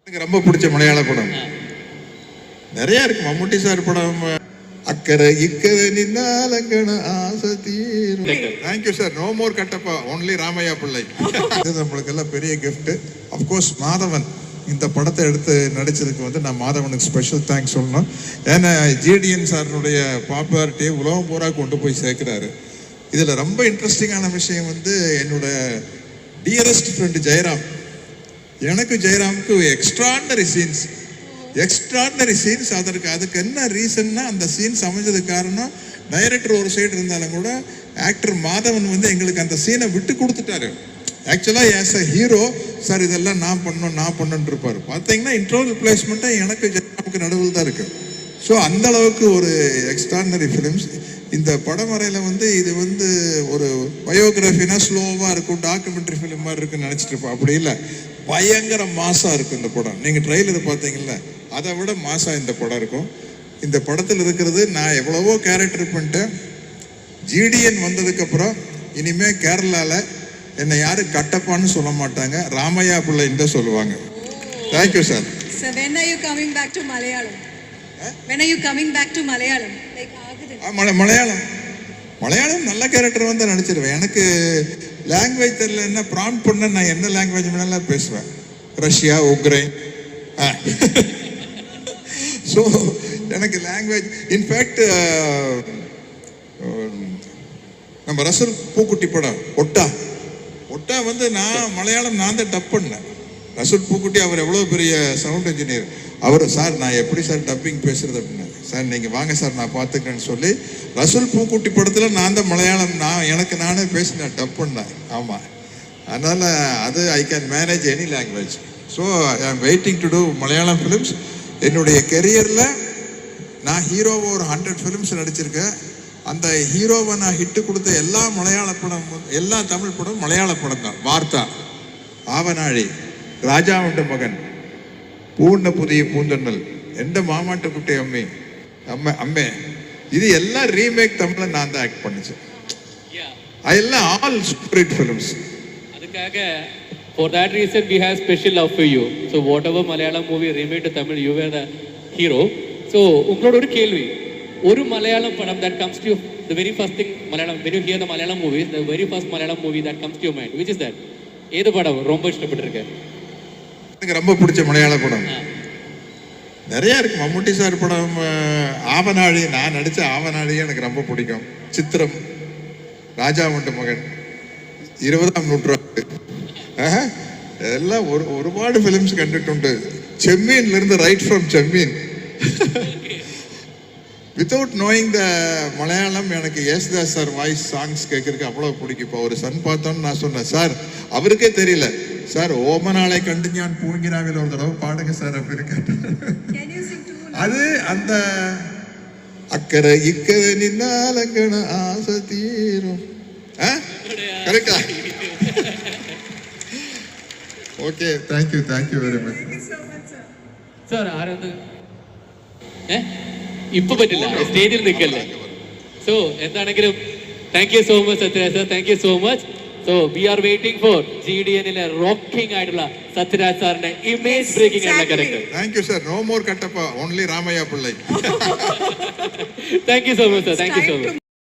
எனக்கு ரொம்ப பிடிச்ச மலையாள படம் நிறைய இருக்கு. மம்முட்டி சார் படம் அக்கறை இக்கறை நின்னாலங்கன ஆசை தீரும். Thank you sir. No more Kattappa, only Ramaiah Pillai. இது நம்மளுக்கு எல்லாம் பெரிய கிஃப்ட். அப்கோர்ஸ் மாதவன் இந்த படத்தை எடுத்து நடிச்சதுக்கு வந்து நான் மாதவனுக்கு ஸ்பெஷல் தேங்க்ஸ் சொல்லணும். ஏன்னா ஜிடிஎன் சாருடைய பாப்புலாரிட்டியை உலகம் பூரா கொண்டு போய் சேர்க்கிறாரு. இதில் ரொம்ப இன்ட்ரெஸ்டிங்கான விஷயம் வந்து என்னோட டியரஸ்ட் ஃப்ரெண்டு ஜெயராம், எனக்கு ஜெயராமுக்கு எக்ஸ்ட்ராடனரி சீன்ஸ். அதுக்கு என்ன ரீசன்னா, அந்த சீன்ஸ் அமைஞ்சதுக்கு காரணம் டைரக்டர் ஒரு சைடு இருந்தாலும் கூட ஆக்டர் மாதவன் வந்து எங்களுக்கு அந்த சீனை விட்டு கொடுத்துட்டாரு. ஆக்சுவலாக ஆஸ் அ ஹீரோ சார் இதெல்லாம் நான் பண்ணணுன்னு இருப்பார். பார்த்தீங்கன்னா இன்ட்ரோல் பிளேஸ்மெண்ட்டாக எனக்கு ஜெயராமுக்கு நடுவில் தான் இருக்கு. ஸோ அந்த அளவுக்கு ஒரு எக்ஸ்ட்ராடனரி ஃபிலிம்ஸ். இந்த படம் வரையில் வந்து இது வந்து ஒரு பயோகிராஃபினா ஸ்லோவாக இருக்கும், டாக்குமெண்ட்ரி ஃபிலிம் மாதிரி இருக்குன்னு நினச்சிட்டு இருப்போம். அப்படி இல்லை, பயங்கர மாசாக இருக்கும் இந்த படம். நீங்கள் ட்ரெய்லர் பார்த்தீங்கல்ல, அதை விட மாசாக இந்த படம் இருக்கும். இந்த படத்தில் இருக்கிறது நான் எவ்வளவோ கேரக்டர் பண்ணிட்டேன். ஜிடிஎன் வந்ததுக்கப்புறம் இனிமேல் கேரளாவில் என்னை யாரும் கட்டப்பான்னு சொல்ல மாட்டாங்க, ராமையா பிள்ளைன்னு தான் சொல்லுவாங்க. Thank you sir. Sir, when are you coming back to Malayalam? When are you coming back to Malayalam? Like Malayalam நல்ல கேரக்டர் வந்து நடிச்சிருவேன். எனக்கு லாங்குவேஜ் தெரியல, என்ன ப்ராம்ப்ட் பண்ண நான் என்ன லாங்குவேஜ் வேணாலும் பேசுவேன். Russia, Ukraine. ஸோ எனக்கு லாங்குவேஜ் இன்ஃபேக்ட் நம்ம ரசல் பூக்குட்டி படம் ஒட்டா வந்து நான் மலையாளம் நான் தான் டப் பண்ணேன். ரசூல் பூக்குட்டி அவர் எவ்வளோ பெரிய சவுண்ட் இன்ஜினியர். அவர் சார் நான் எப்படி சார் டப்பிங் பேசுறது அப்படின்னா, சார் நீங்கள் வாங்க சார் நான் பார்த்துக்கிறேன்னு சொல்லி ரசூல் பூக்குட்டி படத்தில் நான் தான் மலையாளம் எனக்கு நானே பேசினேன், டப் பண்ணேன். ஆமாம், அதனால் அது I can manage any language. So I am waiting to do Malayalam films. என்னுடைய கெரியரில் நான் ஹீரோவை ஒரு 100 ஃபிலிம்ஸ் நடிச்சிருக்கேன். அந்த ஹீரோவை நான் ஹிட்டு கொடுத்த எல்லா மலையாள படம், எல்லா தமிழ் படம் மலையாள படம் தான். வார்த்தா, ஆவனாழி, ராஜாவுண்ட மகன், பூர்ண புதிய பூந்தொன்னல், எந்த மாமாட்ட குட்டை அம்மே, இது எல்லாம் ரீமேக் தமிழ்ல நான் தான் ஆக்ட் பண்ணிச்சேன். அதெல்லாம் ஆல் சூப்பர் ஃபிலிம்ஸ். அதுக்காக for that reason we have special love for you. So whatever Malayalam movie remade to Tamil, you were the hero. So உங்களோட ஒரு கேள்வி, ஒரு மலையாளம் படம் that comes to you, the very first thing Malayalam, when you hear the Malayalam movies, the very first Malayalam movie that comes to your mind, which is that? ஏது படம் ரொம்ப இஷ்டப்பட்டிருக்க? எனக்கு ரொம்ப பிடிச்ச மலையாள படம் நிறைய இருக்கு. மம்முட்டி சார் படம் ஆவனாழி, நான் நடிச்ச ஆவனாழி எனக்கு ரொம்ப பிடிக்கும். சித்திரம், ராஜாவுண்ட மகன், 20ஆம் நூற்றாண்டு, எல்லாம் ஒருபாடு ஃபிலிம்ஸ் கண்டுட்டு. செம்மீன்ல இருந்து right from Chemmeen. Without knowing த மலையாளம் எனக்கு யேசுதாஸ் சார் வாய்ஸ் சாங்ஸ் கேட்கறதுக்கு அவ்வளோ பிடிக்கும். இப்போ ஒரு சன் பார்த்தோன்னு நான் சொன்னேன், சார் அவருக்கே தெரியல சார், ஓமனாளை கண்டு ஞான் பூங்கினாவில் ஒரு தடவை பாடுங்க சார் அப்படின்னு கேட்டேன். அது அந்த அக்கறை இக்கறை நின்னாலங்கன ஆசை தீரும். கரெக்டா? Okay, thank you very much sir. ഇപ്പൊ പറ്റില്ല, സ്റ്റേജിൽ നിൽക്കല്ലേ. സോ എന്താണെങ്കിലും thank you so much Sathyaraj sir, thank you so much. So we are waiting for GDNലെ റോക്കിംഗ് ആയിട്ടുള്ള സത്യരാജ് സാറിന്റെ ഇമേജ് ബ്രേക്കിംഗ് ആയിട്ടുള്ള character. Thank you sir. No more Kattappa, only Ramaiah Pillai. Thank you so much sir, thank you so much.